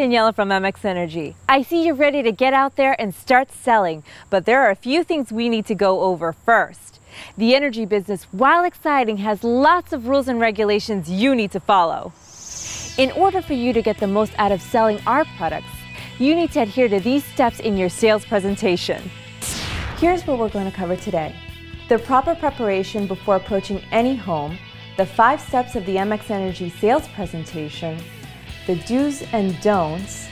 Daniela from MxEnergy. I see you're ready to get out there and start selling, but there are a few things we need to go over first. The energy business, while exciting, has lots of rules and regulations you need to follow. In order for you to get the most out of selling our products, you need to adhere to these steps in your sales presentation. Here's what we're going to cover today: the proper preparation before approaching any home, the 5 steps of the MxEnergy sales presentation, the do's and don'ts,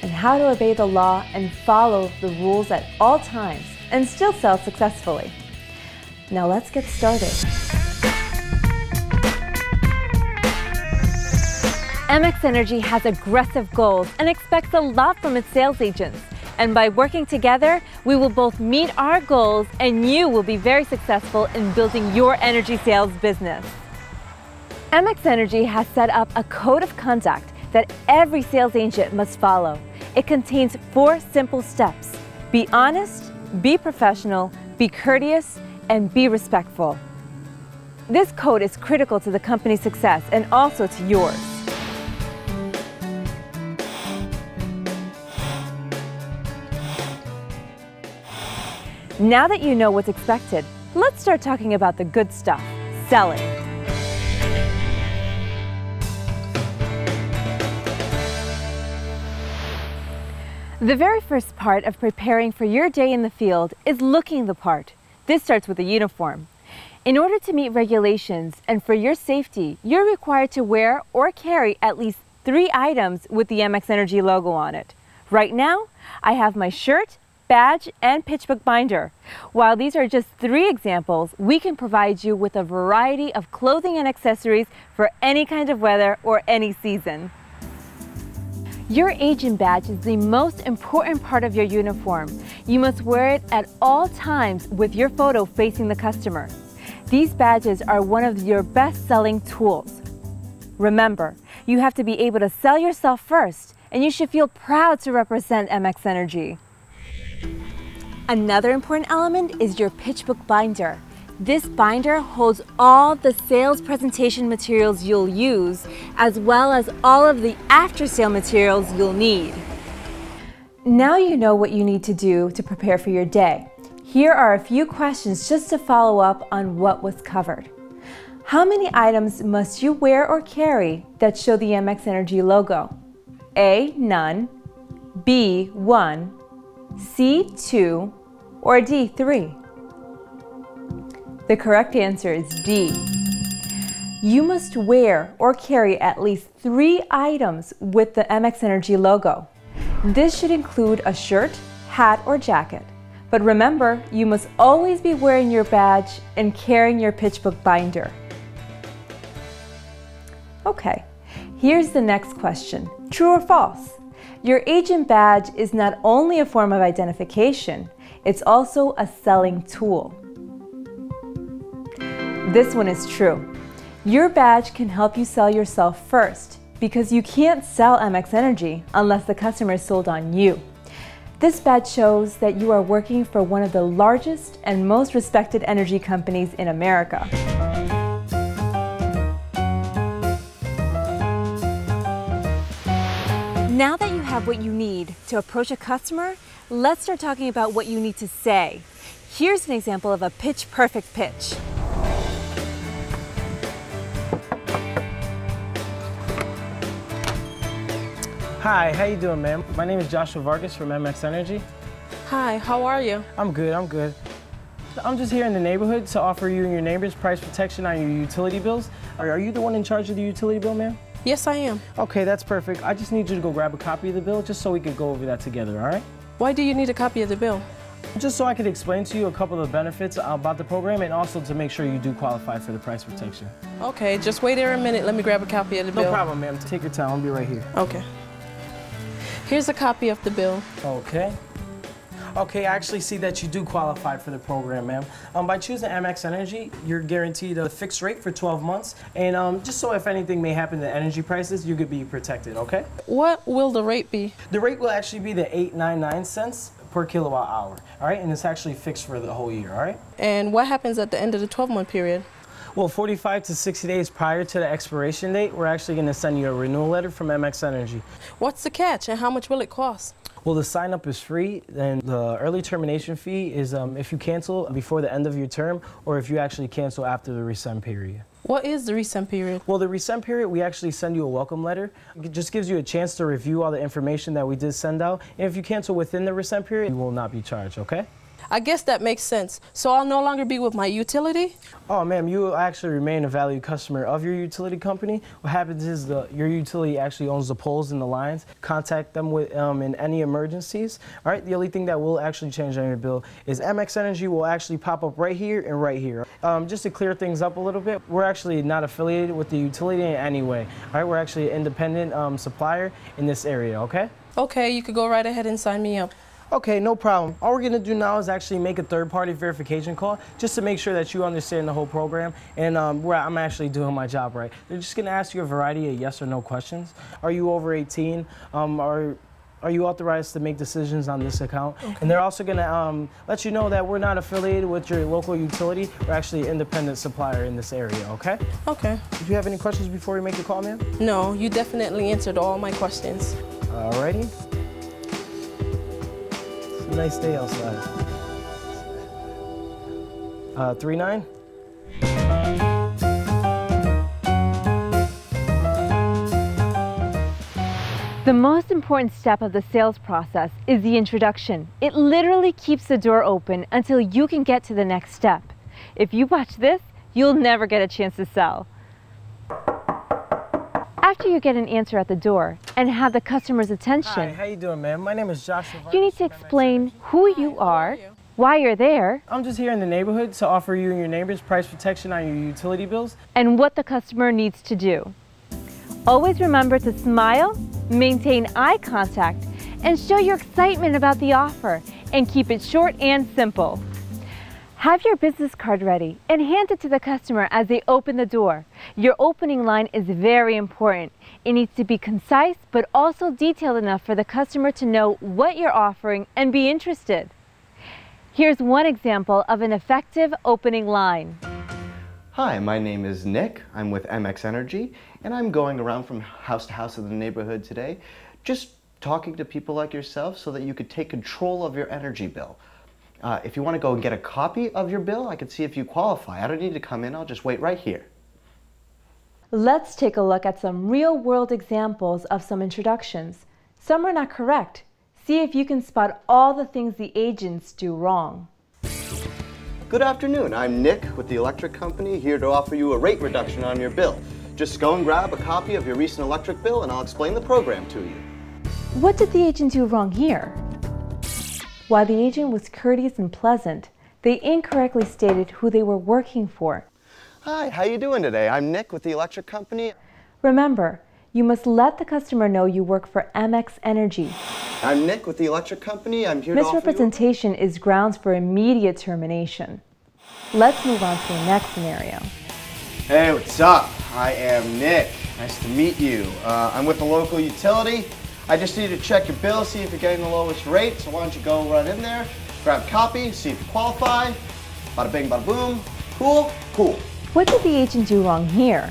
and how to obey the law and follow the rules at all times and still sell successfully. Now let's get started. MxEnergy has aggressive goals and expects a lot from its sales agents. And by working together, we will both meet our goals and you will be very successful in building your energy sales business. MxEnergy has set up a code of conduct that every sales agent must follow. It contains 4 simple steps: be honest, be professional, be courteous, and be respectful. This code is critical to the company's success and also to yours. Now that you know what's expected, let's start talking about the good stuff: selling. The very first part of preparing for your day in the field is looking the part. This starts with a uniform. In order to meet regulations and for your safety, you're required to wear or carry at least 3 items with the MxEnergy logo on it. Right now, I have my shirt, badge, and pitch book binder. While these are just 3 examples, we can provide you with a variety of clothing and accessories for any kind of weather or any season. Your agent badge is the most important part of your uniform. You must wear it at all times with your photo facing the customer. These badges are one of your best-selling tools. Remember, you have to be able to sell yourself first, and you should feel proud to represent MxEnergy. Another important element is your pitch book binder. This binder holds all the sales presentation materials you'll use, as well as all of the after-sale materials you'll need. Now you know what you need to do to prepare for your day. Here are a few questions just to follow up on what was covered. How many items must you wear or carry that show the MxEnergy logo? A, none, B, 1, C, 2, or D, 3? The correct answer is D. You must wear or carry at least 3 items with the MxEnergy logo. This should include a shirt, hat, or jacket. But remember, you must always be wearing your badge and carrying your pitch book binder. Okay, here's the next question. True or false? Your agent badge is not only a form of identification, it's also a selling tool. This one is true. Your badge can help you sell yourself first because you can't sell MxEnergy unless the customer is sold on you. This badge shows that you are working for one of the largest and most respected energy companies in America. Now that you have what you need to approach a customer, let's start talking about what you need to say. Here's an example of a pitch-perfect pitch. Hi, how you doing, ma'am? My name is Joshua Vargas from MxEnergy. Hi, how are you? I'm good, I'm good. I'm just here in the neighborhood to offer you and your neighbors price protection on your utility bills. Are you the one in charge of the utility bill, ma'am? Yes, I am. Okay, that's perfect. I just need you to go grab a copy of the bill just so we could go over that together, all right? Why do you need a copy of the bill? Just so I could explain to you a couple of the benefits about the program and also to make sure you do qualify for the price protection. Okay, just wait there a minute. Let me grab a copy of the bill. No problem, ma'am. Take your time. I'll be right here. Okay. Here's a copy of the bill. Okay. Okay, I actually see that you do qualify for the program, ma'am. By choosing MxEnergy, you're guaranteed a fixed rate for 12 months. And just so if anything may happen to energy prices, you could be protected, okay? What will the rate be? The rate will actually be the 8.99 cents per kilowatt hour, all right? And it's actually fixed for the whole year, all right? And what happens at the end of the 12-month period? Well, 45 to 60 days prior to the expiration date, we're actually going to send you a renewal letter from MxEnergy. What's the catch and how much will it cost? Well, the sign up is free, and the early termination fee is if you cancel before the end of your term or if you actually cancel after the resend period. What is the resend period? Well, the resend period, we actually send you a welcome letter. It just gives you a chance to review all the information that we did send out. And if you cancel within the resend period, you will not be charged, okay? I guess that makes sense. So I'll no longer be with my utility? Oh, ma'am, you will actually remain a valued customer of your utility company. What happens is your utility actually owns the poles and the lines. Contact them with in any emergencies. All right, the only thing that will actually change on your bill is MxEnergy will actually pop up right here and right here. Just to clear things up a little bit, we're actually not affiliated with the utility in any way. All right, we're actually an independent supplier in this area, okay? Okay, you could go right ahead and sign me up. Okay, no problem. All we're gonna do now is actually make a third-party verification call just to make sure that you understand the whole program and where I'm actually doing my job right. They're just gonna ask you a variety of yes or no questions. Are you over 18? Are you authorized to make decisions on this account? Okay. And they're also gonna let you know that we're not affiliated with your local utility. We're actually an independent supplier in this area, okay? Okay. Do you have any questions before we make the call, ma'am? No, you definitely answered all my questions. Alrighty. Nice day outside. 3-9. The most important step of the sales process is the introduction. It literally keeps the door open until you can get to the next step. If you watch this, you'll never get a chance to sell. After you get an answer at the door and have the customer's attention, Hi, how you doing, ma'am? My name is Joshua. You need to explain who you are, why you're there, I'm just here in the neighborhood to offer you and your neighbors price protection on your utility bills. and what the customer needs to do. Always remember to smile, maintain eye contact, and show your excitement about the offer, and keep it short and simple. Have your business card ready and hand it to the customer as they open the door. Your opening line is very important. It needs to be concise but also detailed enough for the customer to know what you're offering and be interested. Here's one example of an effective opening line. Hi, my name is Nick. I'm with MxEnergy, and I'm going around from house to house in the neighborhood today, just talking to people like yourself so that you could take control of your energy bill. If you want to go and get a copy of your bill, I can see if you qualify. I don't need to come in, I'll just wait right here. Let's take a look at some real-world examples of some introductions. Some are not correct. See if you can spot all the things the agents do wrong. Good afternoon, I'm Nick with the electric company, here to offer you a rate reduction on your bill. Just go and grab a copy of your recent electric bill and I'll explain the program to you. What did the agent do wrong here? While the agent was courteous and pleasant, they incorrectly stated who they were working for. Hi, how you doing today? I'm Nick with the electric company. Remember, you must let the customer know you work for MxEnergy. I'm Nick with the electric company. I'm here to offer you... Misrepresentation is grounds for immediate termination. Let's move on to the next scenario. Hey, what's up? I am Nick. Nice to meet you. I'm with the local utility. I just need to check your bill, see if you're getting the lowest rate. So why don't you go right in there, grab a copy, see if you qualify. Bada bing, bada boom. Cool? Cool. What did the agent do wrong here?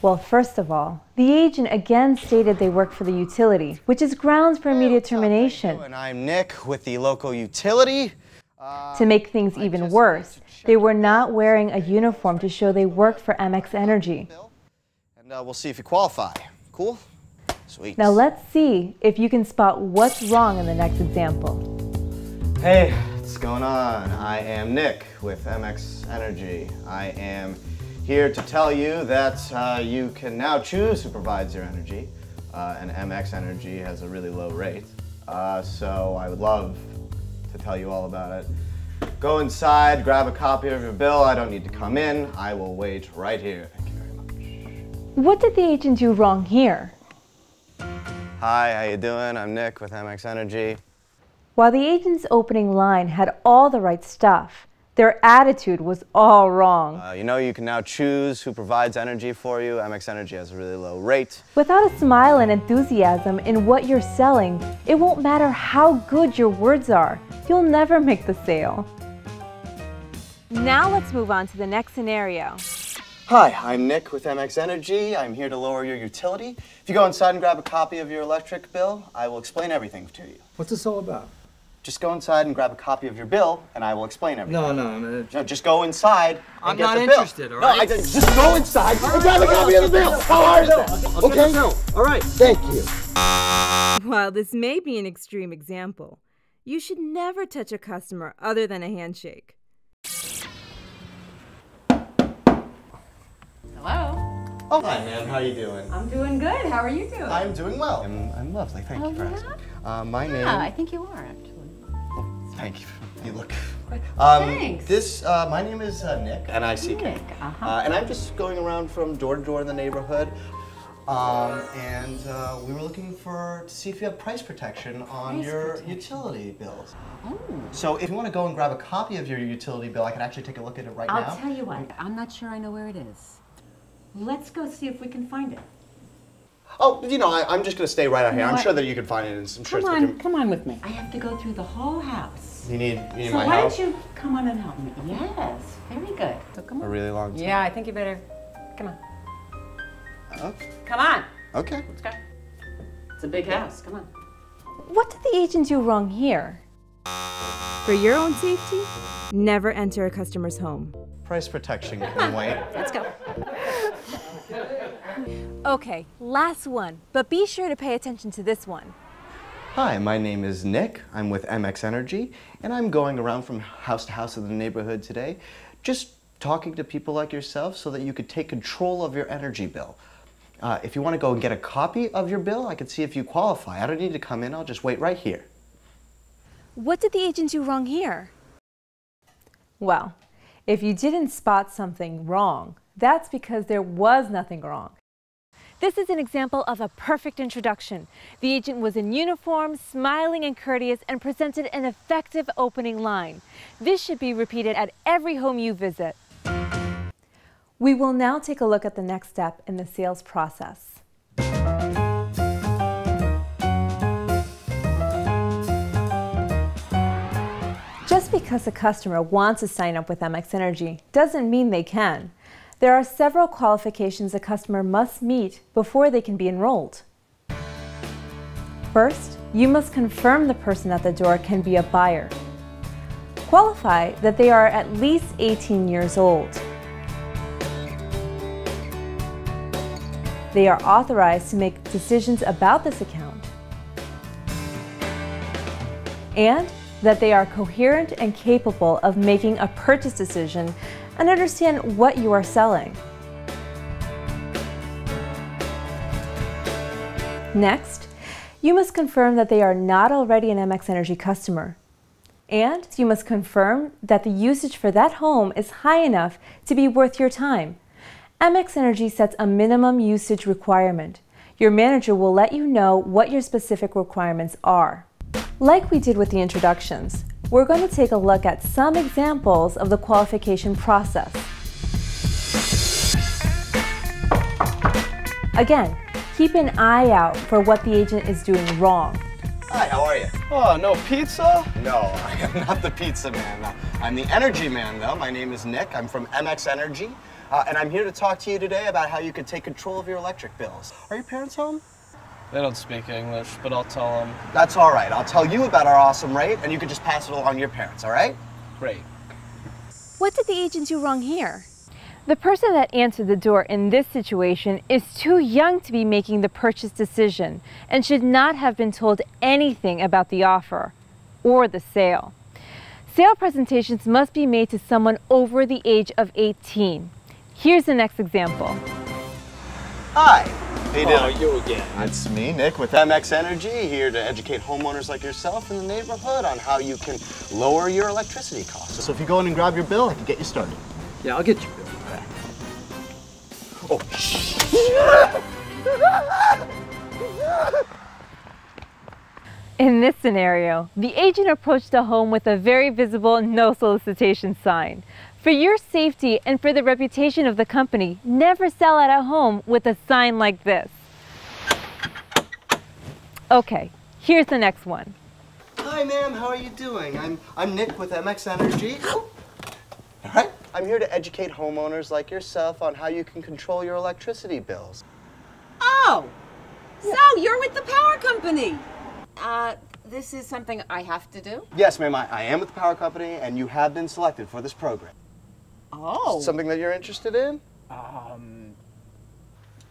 Well, first of all, the agent again stated they work for the utility, which is grounds for immediate termination. And I'm Nick with the local utility. To make things even worse, they were not wearing a uniform to show they work for MxEnergy. And we'll see if you qualify. Cool? Sweet. Now let's see if you can spot what's wrong in the next example. Hey, what's going on? I am Nick with MxEnergy. I am here to tell you that you can now choose who provides your energy, and MxEnergy has a really low rate. So I would love to tell you all about it. Go inside, grab a copy of your bill. I don't need to come in. I will wait right here. Thank you very much. What did the agent do wrong here? Hi, how you doing? I'm Nick with MxEnergy. While the agent's opening line had all the right stuff, their attitude was all wrong. You know you can now choose who provides energy for you. MxEnergy has a really low rate. Without a smile and enthusiasm in what you're selling, it won't matter how good your words are. You'll never make the sale. Now let's move on to the next scenario. Hi, I'm Nick with MxEnergy. I'm here to lower your utility. If you go inside and grab a copy of your electric bill, I will explain everything to you. What's this all about? Just go inside and grab a copy of your bill, and I will explain everything. No, Just go inside and get the bill. I'm not interested, all right? No, just go inside and grab a copy of the bill. How hard is that? Okay? All right. Thank you. While this may be an extreme example, you should never touch a customer other than a handshake. Hello. Oh, hi, ma'am. How are you doing? I'm doing good. How are you doing? I'm doing well. I'm lovely. Thank you for asking. My name... I think you are, actually. Thank you. You look... Thanks. My name is Nick, N-I-C-K. Nick, and I'm just going around from door to door in the neighborhood. We were looking to see if you have price protection on your utility bills. Oh. So if you want to go and grab a copy of your utility bill, I can actually take a look at it right now. I'll tell you what, I'm not sure I know where it is. Let's go see if we can find it. Oh, you know, I'm just going to stay right out here. I'm sure that you can find it. I'm sure Come on with me. I have to go through the whole house. You need so my why help? don't you come on and help me? Yes, very good. So come on. A really long time. Yeah, I think you better. Come on. Oh, Come on. okay. Let's go. It's a big house. Come on. What did the agent do wrong here? For your own safety, never enter a customer's home. Price protection can wait. Let's go. Okay, last one, but be sure to pay attention to this one. Hi, my name is Nick. I'm with MxEnergy, and I'm going around from house to house in the neighborhood today, just talking to people like yourself so that you could take control of your energy bill. If you want to go and get a copy of your bill, I can see if you qualify. I don't need to come in. I'll just wait right here. What did the agent do wrong here? Well, if you didn't spot something wrong, that's because there was nothing wrong. This is an example of a perfect introduction. The agent was in uniform, smiling and courteous, and presented an effective opening line. This should be repeated at every home you visit. We will now take a look at the next step in the sales process. Just because a customer wants to sign up with MxEnergy doesn't mean they can. There are several qualifications a customer must meet before they can be enrolled. First, you must confirm the person at the door can be a buyer. Qualify that they are at least 18 years old. They are authorized to make decisions about this account. And that they are coherent and capable of making a purchase decision and understand what you are selling. Next, you must confirm that they are not already an MxEnergy customer. And you must confirm that the usage for that home is high enough to be worth your time. MxEnergy sets a minimum usage requirement. Your manager will let you know what your specific requirements are. Like we did with the introductions, we're going to take a look at some examples of the qualification process. Again, keep an eye out for what the agent is doing wrong. Hi, how are you? Oh, no pizza? No, I am not the pizza man. I'm the energy man, though. My name is Nick. I'm from MxEnergy. And I'm here to talk to you today about how you can take control of your electric bills. Are your parents home? They don't speak English, but I'll tell them. That's all right. I'll tell you about our awesome rate, and you can just pass it along to your parents, all right? Great. What did the agent do wrong here? The person that answered the door in this situation is too young to be making the purchase decision and should not have been told anything about the offer or the sale. Sale presentations must be made to someone over the age of 18. Here's the next example. Hi. How you doing? Oh, you again. It's me, Nick, with MxEnergy, here to educate homeowners like yourself in the neighborhood on how you can lower your electricity costs. So if you go in and grab your bill, I can get you started. Yeah, I'll get you, Bill. Oh, In this scenario, the agent approached the home with a very visible no solicitation sign. For your safety and for the reputation of the company, never sell at a home with a sign like this. Okay, here's the next one. Hi, ma'am. How are you doing? I'm Nick with MxEnergy. All right. I'm here to educate homeowners like yourself on how you can control your electricity bills. Oh, so you're with the power company. This is something I have to do? Yes, ma'am, I am with the power company, and you have been selected for this program. Oh. Something that you're interested in?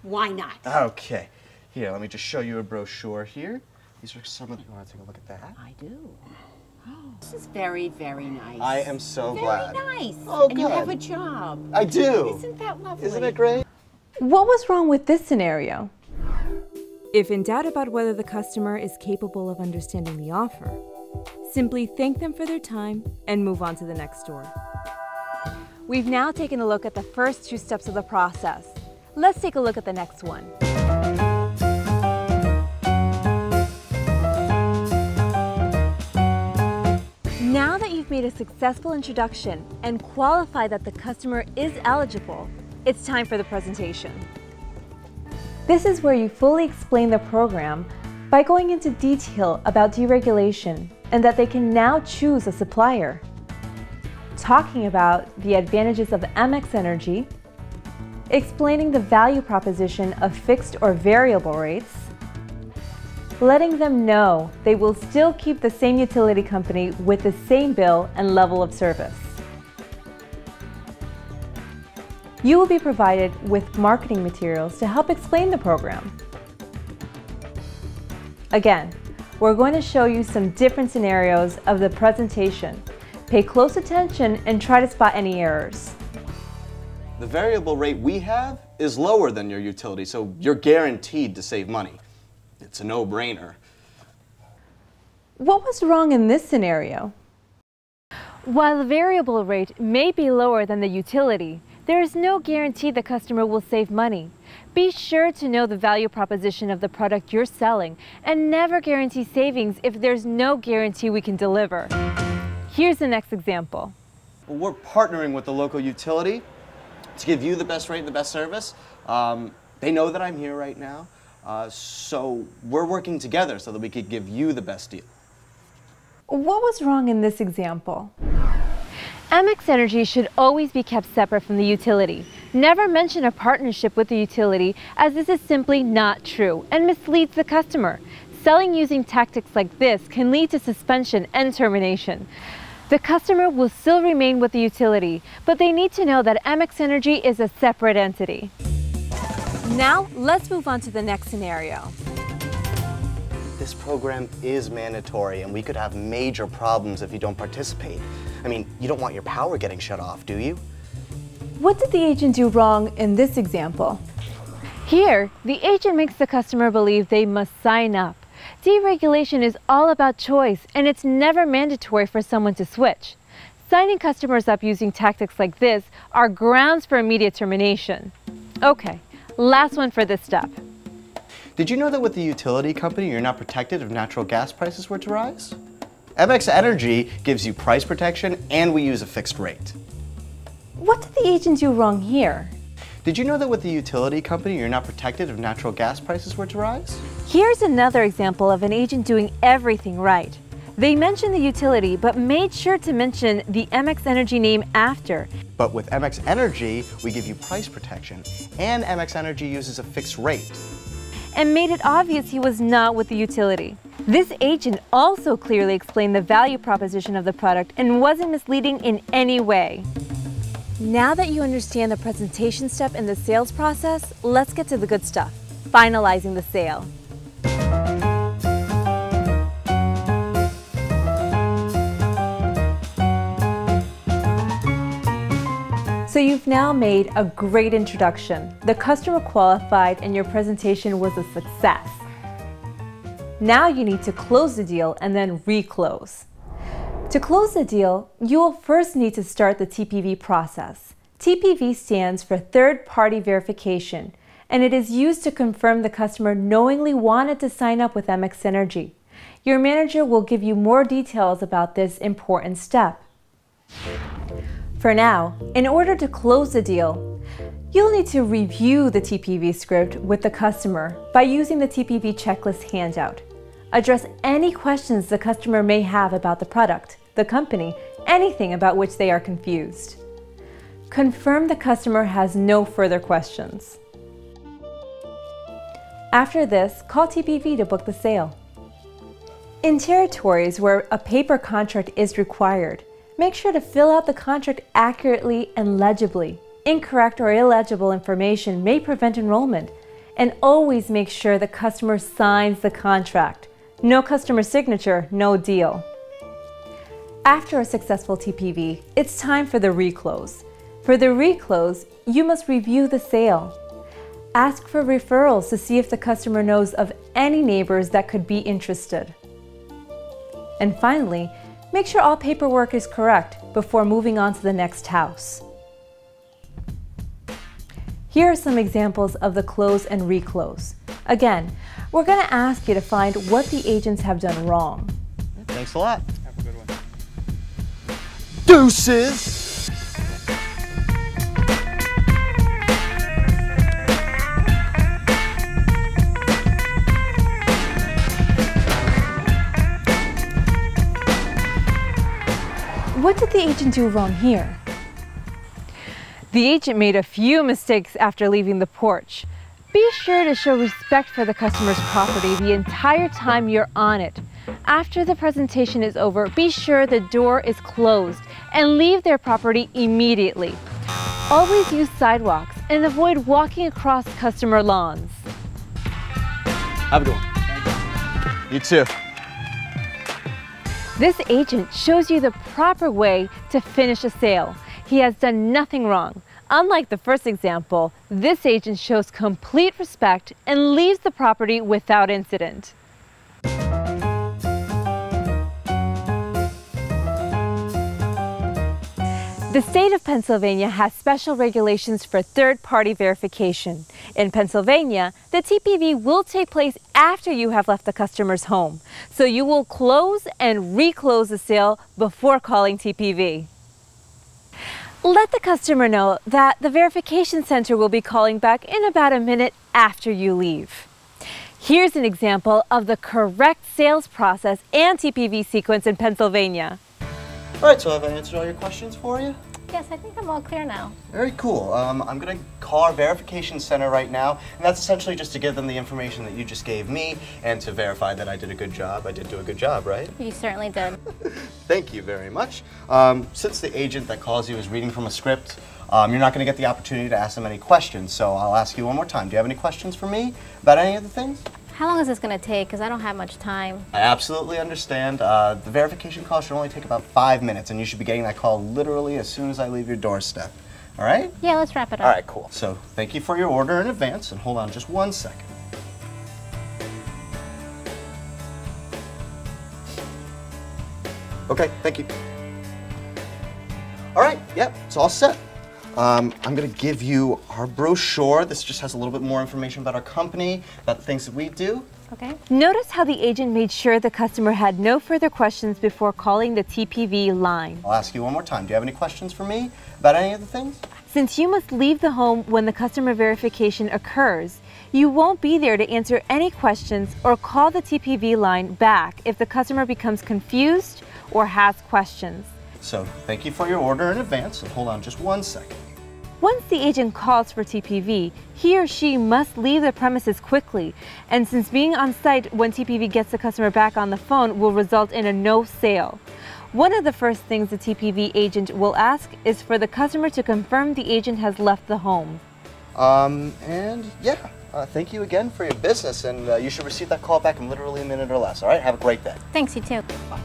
Why not? Okay. Here, let me just show you a brochure here. These are some of the... You want to take a look at that? I do. Oh, this is very, very nice. I am so glad. Very nice. Oh, and you have a good. job. I do. Isn't that lovely? Isn't it great? What was wrong with this scenario? If in doubt about whether the customer is capable of understanding the offer, simply thank them for their time and move on to the next store. We've now taken a look at the first 2 steps of the process. Let's take a look at the next one. Now that you've made a successful introduction and qualified that the customer is eligible, it's time for the presentation. This is where you fully explain the program by going into detail about deregulation and that they can now choose a supplier. Talking about the advantages of MxEnergy, explaining the value proposition of fixed or variable rates, letting them know they will still keep the same utility company with the same bill and level of service. You will be provided with marketing materials to help explain the program. Again, we're going to show you some different scenarios of the presentation. Pay close attention and try to spot any errors. The variable rate we have is lower than your utility, so you're guaranteed to save money. It's a no-brainer. What was wrong in this scenario? While the variable rate may be lower than the utility, there is no guarantee the customer will save money. Be sure to know the value proposition of the product you're selling and never guarantee savings if there's no guarantee we can deliver. Here's the next example. Well, we're partnering with the local utility to give you the best rate and the best service. They know that I'm here right now, so we're working together so that we could give you the best deal. What was wrong in this example? MxEnergy should always be kept separate from the utility. Never mention a partnership with the utility, as this is simply not true and misleads the customer. Selling using tactics like this can lead to suspension and termination. The customer will still remain with the utility, but they need to know that MxEnergy is a separate entity. Now, let's move on to the next scenario. This program is mandatory, and we could have major problems if you don't participate. I mean, you don't want your power getting shut off, do you? What did the agent do wrong in this example? Here, the agent makes the customer believe they must sign up. Deregulation is all about choice, and it's never mandatory for someone to switch. Signing customers up using tactics like this are grounds for immediate termination. Okay, last one for this step. Did you know that with the utility company, you're not protected if natural gas prices were to rise? MxEnergy gives you price protection, and we use a fixed rate. What did the agent do wrong here? Did you know that with the utility company, you're not protected if natural gas prices were to rise? Here's another example of an agent doing everything right. They mentioned the utility, but made sure to mention the MxEnergy name after. But with MxEnergy, we give you price protection, and MxEnergy uses a fixed rate. And made it obvious he was not with the utility. This agent also clearly explained the value proposition of the product and wasn't misleading in any way. Now that you understand the presentation step in the sales process, let's get to the good stuff, finalizing the sale. So you've now made a great introduction. The customer qualified and your presentation was a success. Now you need to close the deal and then re-close. To close the deal, you will first need to start the TPV process. TPV stands for third-party verification, and it is used to confirm the customer knowingly wanted to sign up with MxEnergy. Your manager will give you more details about this important step. For now, in order to close the deal, you'll need to review the TPV script with the customer by using the TPV checklist handout. Address any questions the customer may have about the product, the company, anything about which they are confused. Confirm the customer has no further questions. After this, call TPV to book the sale. In territories where a paper contract is required, make sure to fill out the contract accurately and legibly. Incorrect or illegible information may prevent enrollment, and always make sure the customer signs the contract. No customer signature, no deal. After a successful TPV, it's time for the reclose. For the reclose, you must review the sale. Ask for referrals to see if the customer knows of any neighbors that could be interested. And finally, make sure all paperwork is correct before moving on to the next house. Here are some examples of the close and reclose. Again, we're going to ask you to find what the agents have done wrong. Thanks a lot. Have a good one. Deuces! What did the agent do wrong here? The agent made a few mistakes after leaving the porch. Be sure to show respect for the customer's property the entire time you're on it. After the presentation is over, be sure the door is closed and leave their property immediately. Always use sidewalks and avoid walking across customer lawns. Have a good one. You too. This agent shows you the proper way to finish a sale. He has done nothing wrong. Unlike the first example, this agent shows complete respect and leaves the property without incident. The state of Pennsylvania has special regulations for third-party verification. In Pennsylvania, the TPV will take place after you have left the customer's home, so you will close and reclose the sale before calling TPV. Let the customer know that the verification center will be calling back in about a minute after you leave. Here's an example of the correct sales process and TPV sequence in Pennsylvania. All right, so have I answered all your questions for you? Yes, I think I'm all clear now. Very cool. I'm going to call our verification center right now, and that's essentially just to give them the information that you just gave me and to verify that I did a good job. I did do a good job, right? You certainly did. Thank you very much. Since the agent that calls you is reading from a script, you're not going to get the opportunity to ask them any questions, so I'll ask you one more time. Do you have any questions for me about any of the things? How long is this going to take? Because I don't have much time. I absolutely understand. The verification call should only take about 5 minutes, and you should be getting that call literally as soon as I leave your doorstep. All right? Yeah, let's wrap it up. All right, cool. So thank you for your order in advance, and hold on just 1 second. Okay, thank you. All right, yep, it's all set. I'm going to give you our brochure. This just has a little bit more information about our company, about the things that we do. Okay. Notice how the agent made sure the customer had no further questions before calling the TPV line. I'll ask you one more time. Do you have any questions for me about any of the things? Since you must leave the home when the customer verification occurs, you won't be there to answer any questions or call the TPV line back if the customer becomes confused or has questions. So thank you for your order in advance, and hold on just 1 second. Once the agent calls for TPV, he or she must leave the premises quickly, and since being on site when TPV gets the customer back on the phone will result in a no sale. One of the first things the TPV agent will ask is for the customer to confirm the agent has left the home. Thank you again for your business, and you should receive that call back in literally a minute or less, all right? Have a great day. Thanks, you too. Bye.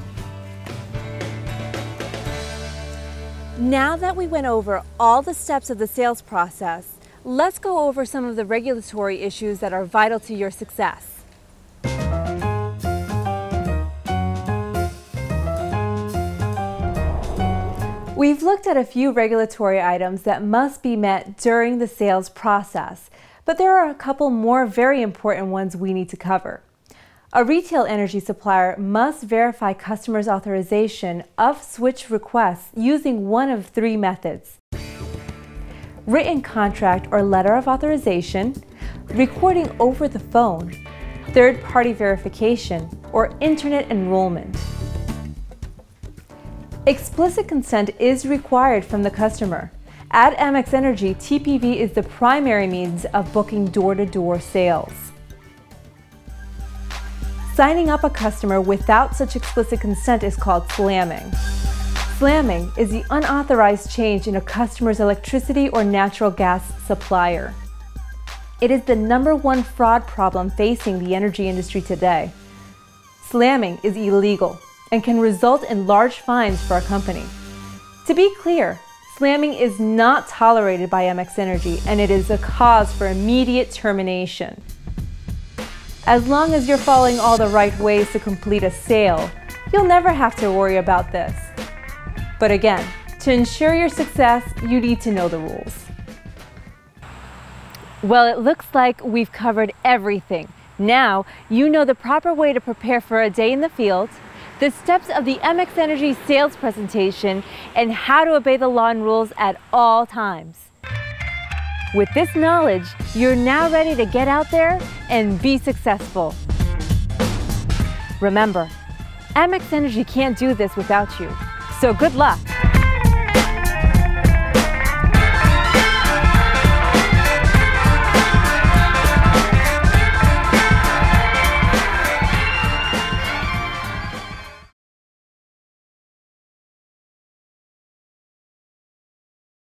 Now that we went over all the steps of the sales process, let's go over some of the regulatory issues that are vital to your success. We've looked at a few regulatory items that must be met during the sales process, but there are a couple more very important ones we need to cover. A retail energy supplier must verify customers' authorization of switch requests using one of 3 methods: written contract or letter of authorization, recording over the phone, third-party verification, or internet enrollment. Explicit consent is required from the customer. At MxEnergy, TPV is the primary means of booking door-to-door sales. Signing up a customer without such explicit consent is called slamming. Slamming is the unauthorized change in a customer's electricity or natural gas supplier. It is the #1 fraud problem facing the energy industry today. Slamming is illegal and can result in large fines for a company. To be clear, slamming is not tolerated by MxEnergy, and it is a cause for immediate termination. As long as you're following all the right ways to complete a sale, you'll never have to worry about this. But again, to ensure your success, you need to know the rules. Well, it looks like we've covered everything. Now, you know the proper way to prepare for a day in the field, the steps of the MxEnergy sales presentation, and how to obey the law and rules at all times. With this knowledge, you're now ready to get out there and be successful. Remember, MxEnergy can't do this without you, so good luck!